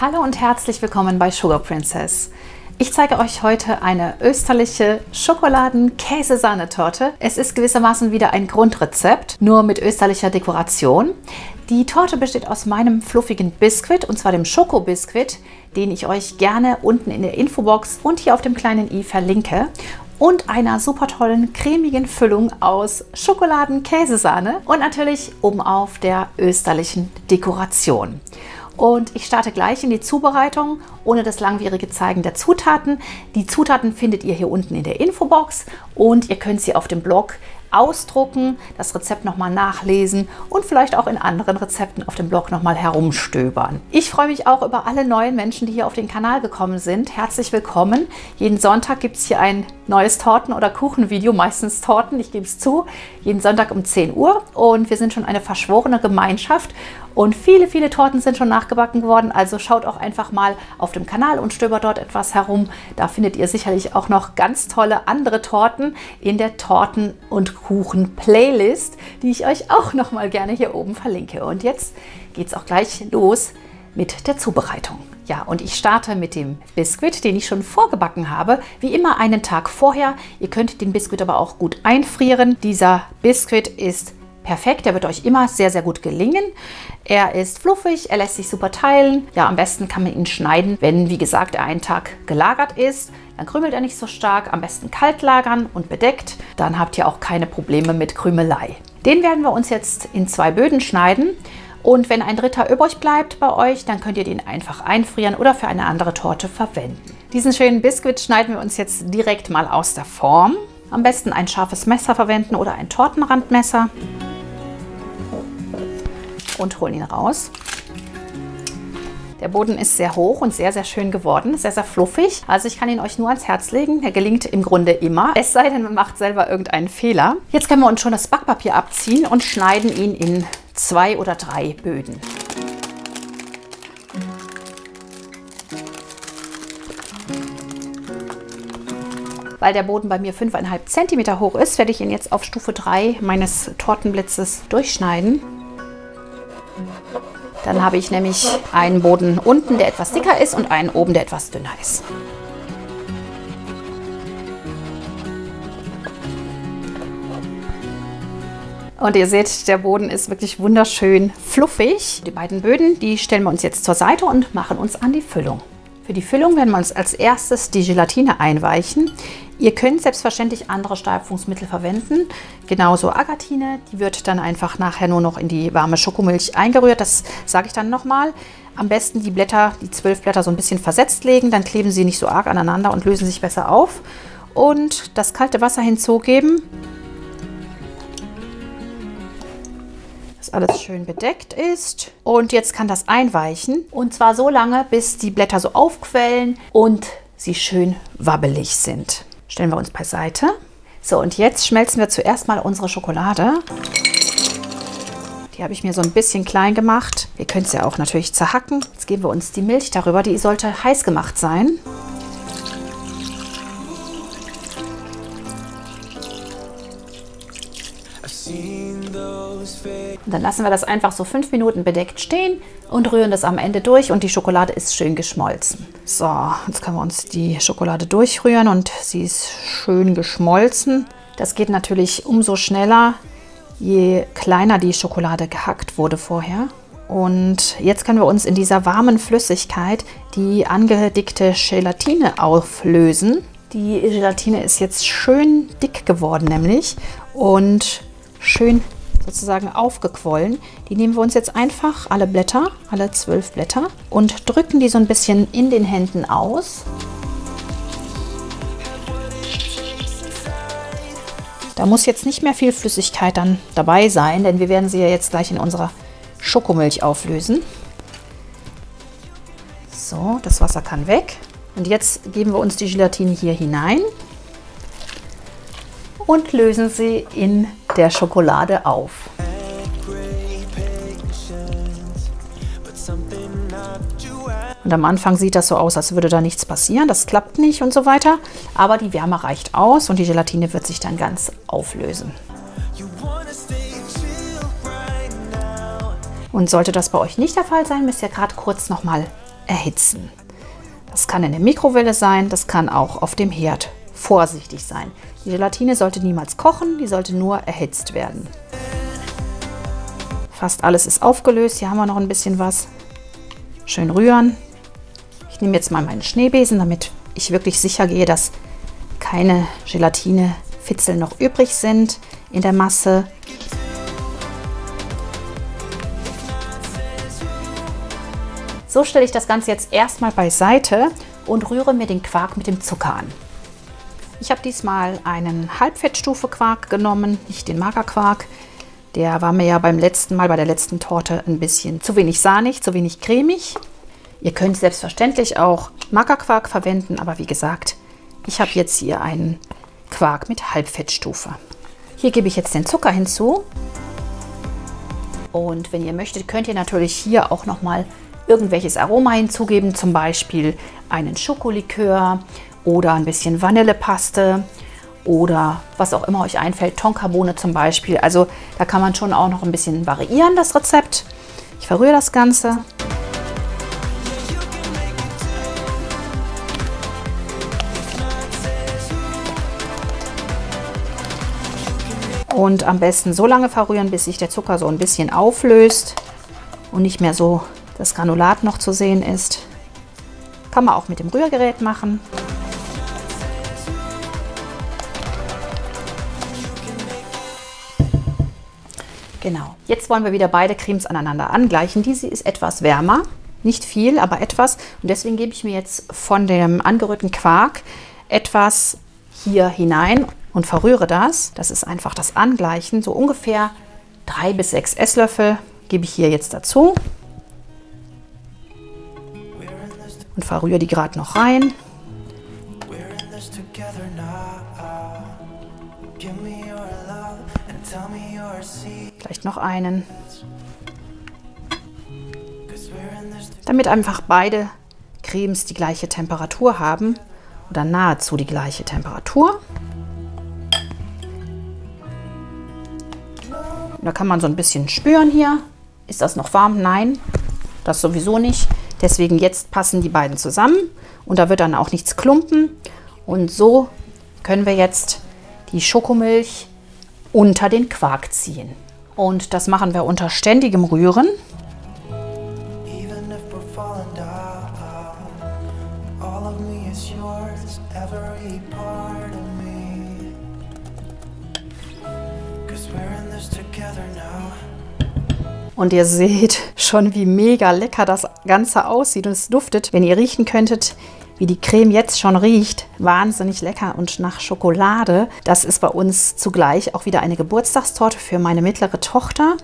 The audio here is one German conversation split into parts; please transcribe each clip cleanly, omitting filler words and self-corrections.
Hallo und herzlich willkommen bei Sugar Princess. Ich zeige euch heute eine österliche Schokoladen-Käse-Sahnetorte. Es ist gewissermaßen wieder ein Grundrezept, nur mit österlicher Dekoration. Die Torte besteht aus meinem fluffigen Biskuit, und zwar dem Schokobiskuit, den ich euch gerne unten in der Infobox und hier auf dem kleinen i verlinke. Und einer super tollen cremigen Füllung aus Schokoladen-Käsesahne und natürlich obenauf der österlichen Dekoration. Und ich starte gleich in die Zubereitung, ohne das langwierige Zeigen der Zutaten. Die Zutaten findet ihr hier unten in der Infobox und ihr könnt sie auf dem Blog ausdrucken, das Rezept nochmal nachlesen und vielleicht auch in anderen Rezepten auf dem Blog nochmal herumstöbern. Ich freue mich auch über alle neuen Menschen, die hier auf den Kanal gekommen sind. Herzlich willkommen. Jeden Sonntag gibt es hier ein neues Torten- oder Kuchenvideo, meistens Torten, ich gebe es zu, jeden Sonntag um 10 Uhr. Und wir sind schon eine verschworene Gemeinschaft und viele Torten sind schon nachgebacken worden. Also schaut auch einfach mal auf dem Kanal und stöbert dort etwas herum. Da findet ihr sicherlich auch noch ganz tolle andere Torten in der Torten- und Kuchen-Playlist, die ich euch auch noch mal gerne hier oben verlinke. Und jetzt geht es auch gleich los mit der Zubereitung. Ja, und ich starte mit dem Biskuit, den ich schon vorgebacken habe. Wie immer einen Tag vorher. Ihr könnt den Biskuit aber auch gut einfrieren. Dieser Biskuit ist perfekt, der wird euch immer sehr gut gelingen. Er ist fluffig, er lässt sich super teilen. Ja, am besten kann man ihn schneiden, wenn, wie gesagt, er einen Tag gelagert ist. Dann krümelt er nicht so stark. Am besten kalt lagern und bedeckt. Dann habt ihr auch keine Probleme mit Krümelei. Den werden wir uns jetzt in 2 Böden schneiden. Und wenn ein dritter übrig bleibt bei euch, dann könnt ihr den einfach einfrieren oder für eine andere Torte verwenden. Diesen schönen Biskuit schneiden wir uns jetzt direkt mal aus der Form. Am besten ein scharfes Messer verwenden oder ein Tortenrandmesser. Und holen ihn raus. Der Boden ist sehr hoch und sehr schön geworden, sehr fluffig. Also ich kann ihn euch nur ans Herz legen. Der gelingt im Grunde immer, es sei denn, man macht selber irgendeinen Fehler. Jetzt können wir uns schon das Backpapier abziehen und schneiden ihn in 2 oder 3 Böden. Weil der Boden bei mir 5,5 cm hoch ist, werde ich ihn jetzt auf Stufe 3 meines Tortenblitzes durchschneiden. Dann habe ich nämlich einen Boden unten, der etwas dicker ist und einen oben, der etwas dünner ist. Und ihr seht, der Boden ist wirklich wunderschön fluffig. Die beiden Böden, die stellen wir uns jetzt zur Seite und machen uns an die Füllung. Für die Füllung werden wir uns als erstes die Gelatine einweichen. Ihr könnt selbstverständlich andere Steiferungsmittel verwenden, genauso Agatine. Die wird dann einfach nachher nur noch in die warme Schokomilch eingerührt. Das sage ich dann nochmal. Am besten die Blätter, die 12 Blätter so ein bisschen versetzt legen, dann kleben sie nicht so arg aneinander und lösen sich besser auf. Und das kalte Wasser hinzugeben. Dass alles schön bedeckt ist. Und jetzt kann das einweichen. Und zwar so lange, bis die Blätter so aufquellen und sie schön wabbelig sind. Stellen wir uns beiseite. So, und jetzt schmelzen wir zuerst mal unsere Schokolade. Die habe ich mir so ein bisschen klein gemacht. Ihr könnt es ja auch natürlich zerhacken. Jetzt geben wir uns die Milch darüber. Die sollte heiß gemacht sein. Und dann lassen wir das einfach so 5 Minuten bedeckt stehen und rühren das am Ende durch und die Schokolade ist schön geschmolzen. So, jetzt können wir uns die Schokolade durchrühren und sie ist schön geschmolzen. Das geht natürlich umso schneller, je kleiner die Schokolade gehackt wurde vorher. Und jetzt können wir uns in dieser warmen Flüssigkeit die angedickte Gelatine auflösen. Die Gelatine ist jetzt schön dick geworden nämlich und schön sozusagen aufgequollen. Die nehmen wir uns jetzt einfach, alle Blätter, alle 12 Blätter, und drücken die so ein bisschen in den Händen aus. Da muss jetzt nicht mehr viel Flüssigkeit dann dabei sein, denn wir werden sie ja jetzt gleich in unserer Schokomilch auflösen. So, das Wasser kann weg. Und jetzt geben wir uns die Gelatine hier hinein und lösen sie in der Schokolade auf. Und am Anfang sieht das so aus, als würde da nichts passieren. Das klappt nicht und so weiter. Aber die Wärme reicht aus und die Gelatine wird sich dann ganz auflösen. Und sollte das bei euch nicht der Fall sein, müsst ihr gerade kurz nochmal erhitzen. Das kann in der Mikrowelle sein, das kann auch auf dem Herd. Vorsichtig sein. Die Gelatine sollte niemals kochen, die sollte nur erhitzt werden. Fast alles ist aufgelöst, hier haben wir noch ein bisschen was. Schön rühren. Ich nehme jetzt mal meinen Schneebesen, damit ich wirklich sicher gehe, dass keine Gelatine-Fitzel noch übrig sind in der Masse. So stelle ich das Ganze jetzt erstmal beiseite und rühre mir den Quark mit dem Zucker an. Ich habe diesmal einen Halbfettstufe-Quark genommen, nicht den Magerquark. Der war mir ja beim letzten Mal bei der letzten Torte ein bisschen zu wenig sahnig, zu wenig cremig. Ihr könnt selbstverständlich auch Magerquark verwenden, aber wie gesagt, ich habe jetzt hier einen Quark mit Halbfettstufe. Hier gebe ich jetzt den Zucker hinzu. Und wenn ihr möchtet, könnt ihr natürlich hier auch nochmal irgendwelches Aroma hinzugeben, zum Beispiel einen Schokolikör oder ein bisschen Vanillepaste oder was auch immer euch einfällt, Tonkabohne zum Beispiel. Also da kann man schon auch noch ein bisschen variieren, das Rezept. Ich verrühre das Ganze. Und am besten so lange verrühren, bis sich der Zucker so ein bisschen auflöst und nicht mehr so das Granulat noch zu sehen ist. Kann man auch mit dem Rührgerät machen. Genau. Jetzt wollen wir wieder beide Cremes aneinander angleichen. Diese ist etwas wärmer, nicht viel, aber etwas. Und deswegen gebe ich mir jetzt von dem angerührten Quark etwas hier hinein und verrühre das. Das ist einfach das Angleichen. So ungefähr 3 bis 6 Esslöffel gebe ich hier jetzt dazu. Und verrühre die gerade noch rein. Vielleicht noch einen. Damit einfach beide Cremes die gleiche Temperatur haben oder nahezu die gleiche Temperatur. Da kann man so ein bisschen spüren hier. Ist das noch warm? Nein, das sowieso nicht. Deswegen jetzt passen die beiden zusammen und da wird dann auch nichts klumpen. Und so können wir jetzt die Schokomilch unter den Quark ziehen. Und das machen wir unter ständigem Rühren. Und ihr seht schon, wie mega lecker das Ganze aussieht und es duftet. Wenn ihr riechen könntet, wie die Creme jetzt schon riecht, wahnsinnig lecker und nach Schokolade. Das ist bei uns zugleich auch wieder eine Geburtstagstorte für meine mittlere Tochter.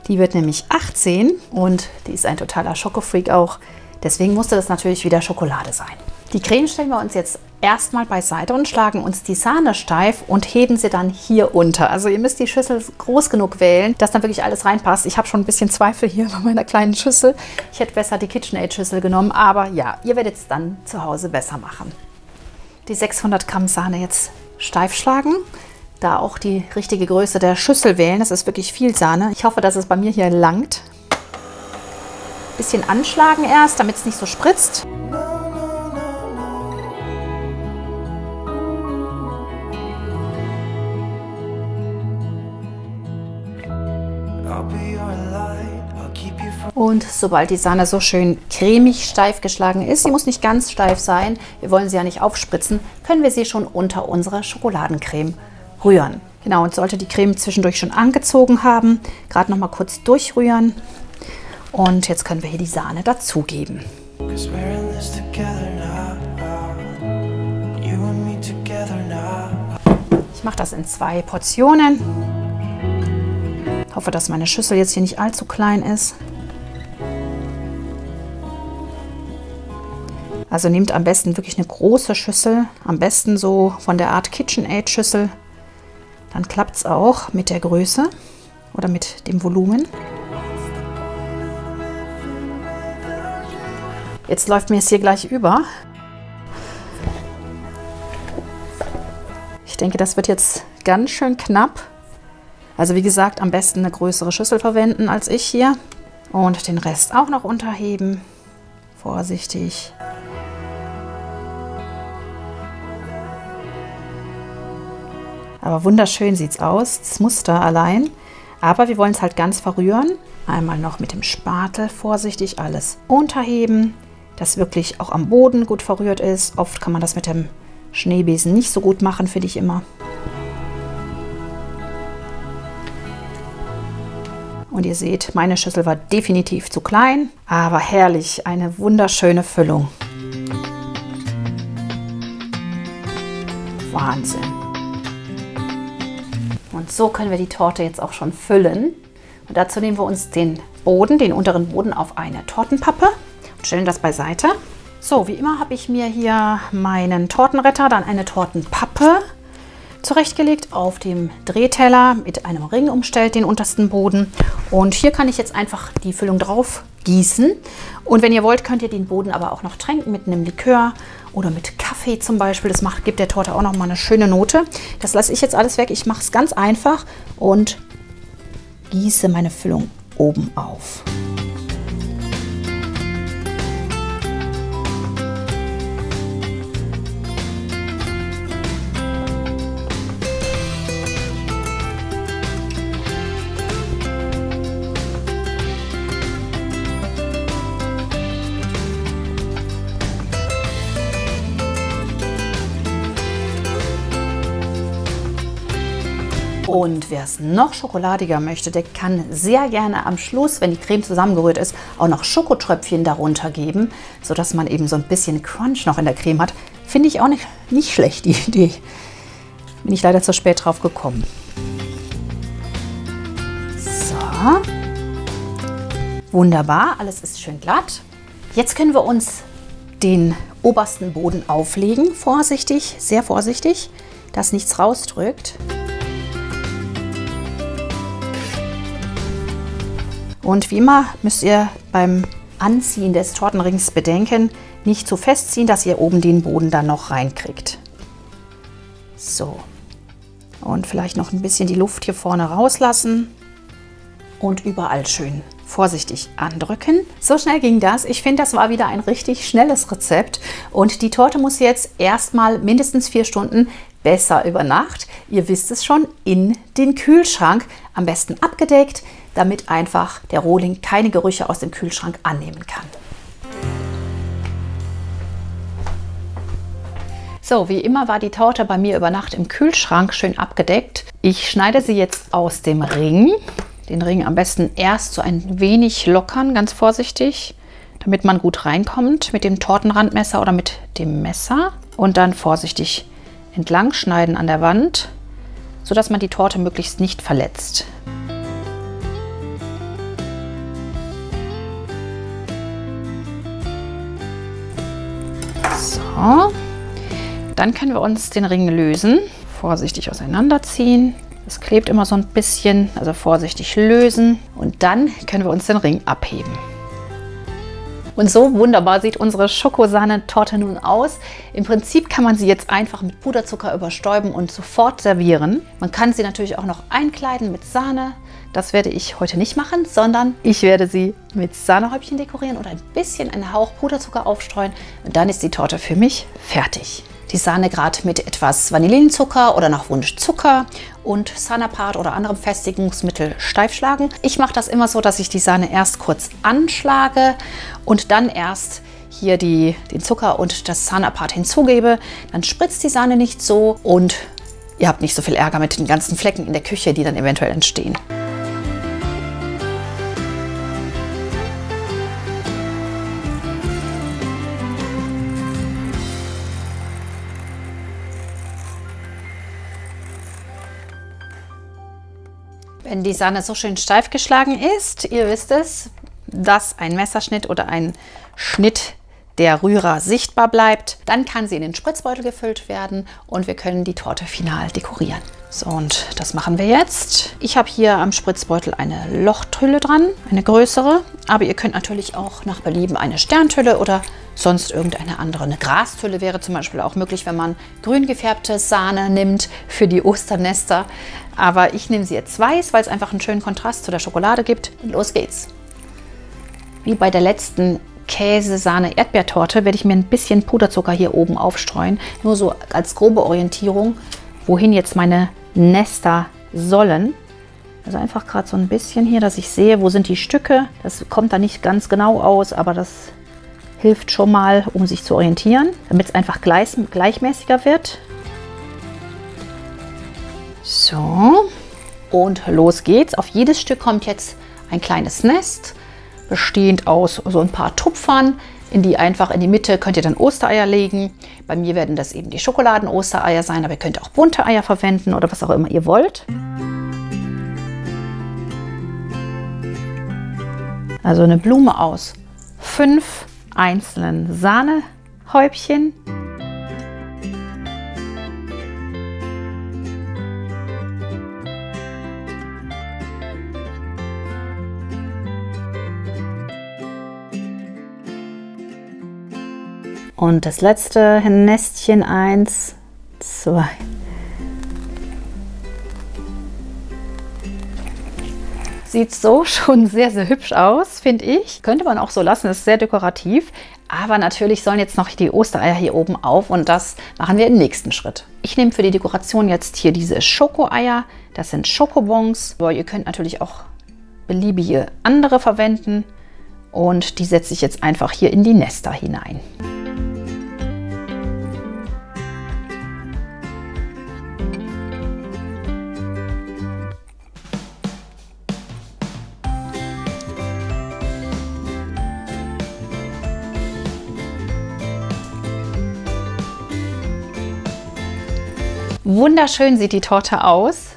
Die wird nämlich 18 und die ist ein totaler Schokofreak auch. Deswegen musste das natürlich wieder Schokolade sein. Die Creme stellen wir uns jetzt erstmal beiseite und schlagen uns die Sahne steif und heben sie dann hier unter. Also ihr müsst die Schüssel groß genug wählen, dass dann wirklich alles reinpasst. Ich habe schon ein bisschen Zweifel hier bei meiner kleinen Schüssel. Ich hätte besser die KitchenAid-Schüssel genommen, aber ja, ihr werdet es dann zu Hause besser machen. Die 600 Gramm Sahne jetzt steif schlagen. Da auch die richtige Größe der Schüssel wählen. Das ist wirklich viel Sahne. Ich hoffe, dass es bei mir hier langt. Bisschen anschlagen erst, damit es nicht so spritzt. Und sobald die Sahne so schön cremig steif geschlagen ist, sie muss nicht ganz steif sein, wir wollen sie ja nicht aufspritzen, können wir sie schon unter unsere Schokoladencreme rühren. Genau, und sollte die Creme zwischendurch schon angezogen haben, gerade noch mal kurz durchrühren. Und jetzt können wir hier die Sahne dazugeben. Ich mache das in 2 Portionen. Ich hoffe, dass meine Schüssel jetzt hier nicht allzu klein ist. Also nehmt am besten wirklich eine große Schüssel, am besten so von der Art KitchenAid-Schüssel. Dann klappt es auch mit der Größe oder mit dem Volumen. Jetzt läuft mir es hier gleich über. Ich denke, das wird jetzt ganz schön knapp. Also wie gesagt, am besten eine größere Schüssel verwenden als ich hier. Und den Rest auch noch unterheben. Vorsichtig. Aber wunderschön sieht es aus, das Muster allein. Aber wir wollen es halt ganz verrühren. Einmal noch mit dem Spatel vorsichtig alles unterheben, dass wirklich auch am Boden gut verrührt ist. Oft kann man das mit dem Schneebesen nicht so gut machen, finde ich immer. Und ihr seht, meine Schüssel war definitiv zu klein, aber herrlich, eine wunderschöne Füllung. Wahnsinn. Und so können wir die Torte jetzt auch schon füllen. Und dazu nehmen wir uns den Boden, den unteren Boden auf eine Tortenpappe und stellen das beiseite. So, wie immer habe ich mir hier meinen Tortenretter, dann eine Tortenpappe zurechtgelegt, auf dem Drehteller mit einem Ring umstellt, den untersten Boden. Und hier kann ich jetzt einfach die Füllung drauf gießen. Und wenn ihr wollt, könnt ihr den Boden aber auch noch tränken mit einem Likör oder mit Kaffee zum Beispiel. Das gibt der Torte auch noch mal eine schöne Note. Das lasse ich jetzt alles weg. Ich mache es ganz einfach und gieße meine Füllung oben auf. Und wer es noch schokoladiger möchte, der kann sehr gerne am Schluss, wenn die Creme zusammengerührt ist, auch noch Schokotröpfchen darunter geben, sodass man eben so ein bisschen Crunch noch in der Creme hat. Finde ich auch nicht schlecht, die Idee. Bin ich leider zu spät drauf gekommen. So. Wunderbar, alles ist schön glatt. Jetzt können wir uns den obersten Boden auflegen. Vorsichtig, sehr vorsichtig, dass nichts rausdrückt. Und wie immer müsst ihr beim Anziehen des Tortenrings bedenken, nicht zu festziehen, dass ihr oben den Boden dann noch reinkriegt. So. Und vielleicht noch ein bisschen die Luft hier vorne rauslassen und überall schön vorsichtig andrücken. So schnell ging das. Ich finde, das war wieder ein richtig schnelles Rezept. Und die Torte muss jetzt erstmal mindestens 4 Stunden, besser über Nacht, ihr wisst es schon, in den Kühlschrank. Am besten abgedeckt, damit einfach der Rohling keine Gerüche aus dem Kühlschrank annehmen kann. So, wie immer war die Torte bei mir über Nacht im Kühlschrank schön abgedeckt. Ich schneide sie jetzt aus dem Ring. Den Ring am besten erst so ein wenig lockern, ganz vorsichtig, damit man gut reinkommt mit dem Tortenrandmesser oder mit dem Messer. Und dann vorsichtig entlang schneiden an der Wand, sodass man die Torte möglichst nicht verletzt. So, dann können wir uns den Ring lösen. Vorsichtig auseinanderziehen. Es klebt immer so ein bisschen, also vorsichtig lösen. Und dann können wir uns den Ring abheben. Und so wunderbar sieht unsere Schokosahnetorte nun aus. Im Prinzip kann man sie jetzt einfach mit Puderzucker überstäuben und sofort servieren. Man kann sie natürlich auch noch einkleiden mit Sahne. Das werde ich heute nicht machen, sondern ich werde sie mit Sahnehäubchen dekorieren und ein bisschen einen Hauch Puderzucker aufstreuen. Und dann ist die Torte für mich fertig. Die Sahne gerade mit etwas Vanillinzucker oder nach Wunsch Zucker und Sanapat oder anderem Festigungsmittel steif schlagen. Ich mache das immer so, dass ich die Sahne erst kurz anschlage und dann erst hier den Zucker und das Sanapat hinzugebe. Dann spritzt die Sahne nicht so und ihr habt nicht so viel Ärger mit den ganzen Flecken in der Küche, die dann eventuell entstehen. Wenn die Sahne so schön steif geschlagen ist, ihr wisst es, dass ein Messerschnitt oder ein Schnitt der Rührer sichtbar bleibt, dann kann sie in den Spritzbeutel gefüllt werden und wir können die Torte final dekorieren. So, und das machen wir jetzt. Ich habe hier am Spritzbeutel eine Lochtülle dran, eine größere, aber ihr könnt natürlich auch nach Belieben eine Sterntülle oder sonst irgendeine andere. Eine Grastülle wäre zum Beispiel auch möglich, wenn man grün gefärbte Sahne nimmt für die Osternester. Aber ich nehme sie jetzt weiß, weil es einfach einen schönen Kontrast zu der Schokolade gibt. Und los geht's. Wie bei der letzten Käse-Sahne-Erdbeertorte werde ich mir ein bisschen Puderzucker hier oben aufstreuen. Nur so als grobe Orientierung, wohin jetzt meine Nester sollen. Also einfach gerade so ein bisschen hier, dass ich sehe, wo sind die Stücke. Das kommt da nicht ganz genau aus, aber das hilft schon mal, um sich zu orientieren, damit es einfach gleichmäßiger wird. So, und los geht's. Auf jedes Stück kommt jetzt ein kleines Nest, bestehend aus so ein paar Tupfern. In die Mitte könnt ihr dann Ostereier legen. Bei mir werden das eben die Schokoladen-Ostereier sein, aber ihr könnt auch bunte Eier verwenden oder was auch immer ihr wollt. Also eine Blume aus 5 einzelnen Sahnehäubchen. Und das letzte Nestchen 1, 2. Sieht so schon sehr, sehr hübsch aus, finde ich. Könnte man auch so lassen, ist sehr dekorativ. Aber natürlich sollen jetzt noch die Ostereier hier oben auf und das machen wir im nächsten Schritt. Ich nehme für die Dekoration jetzt hier diese Schokoeier. Das sind Schokobons. Aber ihr könnt natürlich auch beliebige andere verwenden. Und die setze ich jetzt einfach hier in die Nester hinein. Wunderschön sieht die Torte aus,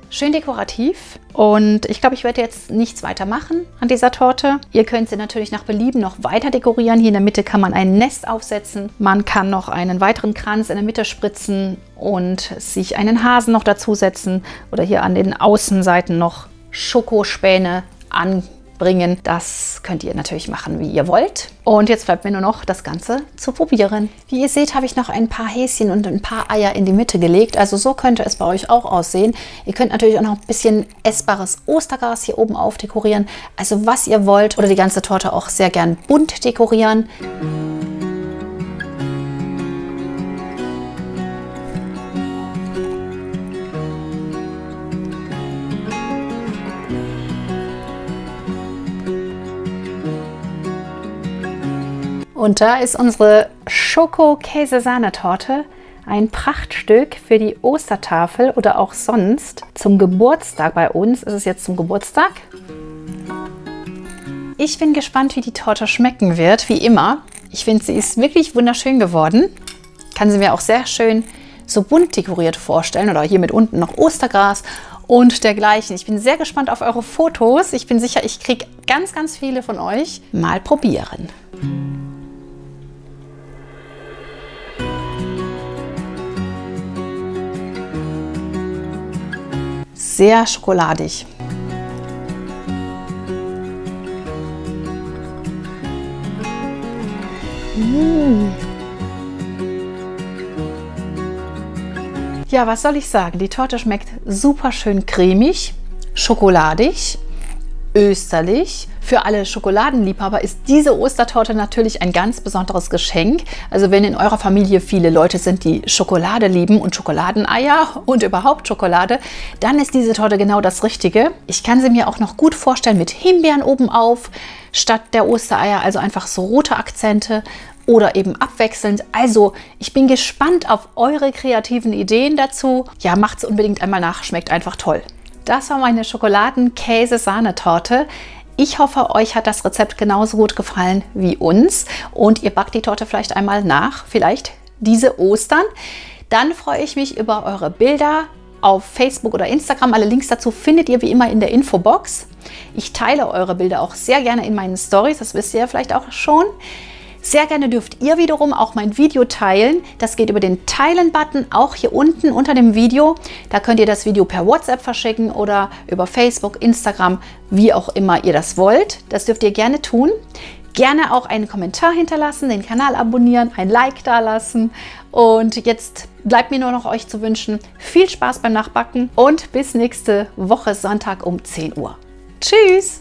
schön dekorativ und ich glaube, ich werde jetzt nichts weiter machen an dieser Torte. Ihr könnt sie natürlich nach Belieben noch weiter dekorieren. Hier in der Mitte kann man ein Nest aufsetzen, man kann noch einen weiteren Kranz in der Mitte spritzen und sich einen Hasen noch dazusetzen oder hier an den Außenseiten noch Schokospäne anbringen. Das könnt ihr natürlich machen, wie ihr wollt. Und jetzt bleibt mir nur noch das Ganze zu probieren. Wie ihr seht, habe ich noch ein paar Häschen und ein paar Eier in die Mitte gelegt. Also so könnte es bei euch auch aussehen. Ihr könnt natürlich auch noch ein bisschen essbares Ostergras hier oben aufdekorieren. Also was ihr wollt oder die ganze Torte auch sehr gern bunt dekorieren. Und da ist unsere Schoko-Käse-Sahnetorte, ein Prachtstück für die Ostertafel oder auch sonst zum Geburtstag. Bei uns ist es jetzt zum Geburtstag. Ich bin gespannt, wie die Torte schmecken wird, wie immer. Ich finde, sie ist wirklich wunderschön geworden. Kann sie mir auch sehr schön so bunt dekoriert vorstellen oder hier mit unten noch Ostergras und dergleichen. Ich bin sehr gespannt auf eure Fotos. Ich bin sicher, ich kriege ganz, ganz viele von euch. Mal probieren. Sehr schokoladig. Ja, was soll ich sagen? Die Torte schmeckt super schön cremig, schokoladig, österlich. Für alle Schokoladenliebhaber ist diese Ostertorte natürlich ein ganz besonderes Geschenk. Also wenn in eurer Familie viele Leute sind, die Schokolade lieben und Schokoladeneier und überhaupt Schokolade, dann ist diese Torte genau das Richtige. Ich kann sie mir auch noch gut vorstellen mit Himbeeren oben auf, statt der Ostereier, also einfach so rote Akzente oder eben abwechselnd. Also ich bin gespannt auf eure kreativen Ideen dazu. Ja, macht's unbedingt einmal nach, schmeckt einfach toll. Das war meine Schokoladen-Käse-Sahnetorte. Ich hoffe, euch hat das Rezept genauso gut gefallen wie uns und ihr backt die Torte vielleicht einmal nach, vielleicht diese Ostern. Dann freue ich mich über eure Bilder auf Facebook oder Instagram. Alle Links dazu findet ihr wie immer in der Infobox. Ich teile eure Bilder auch sehr gerne in meinen Stories, das wisst ihr ja vielleicht auch schon. Sehr gerne dürft ihr wiederum auch mein Video teilen. Das geht über den Teilen-Button, auch hier unten unter dem Video. Da könnt ihr das Video per WhatsApp verschicken oder über Facebook, Instagram, wie auch immer ihr das wollt. Das dürft ihr gerne tun. Gerne auch einen Kommentar hinterlassen, den Kanal abonnieren, ein Like dalassen. Und jetzt bleibt mir nur noch euch zu wünschen, viel Spaß beim Nachbacken und bis nächste Woche Sonntag um 10 Uhr. Tschüss!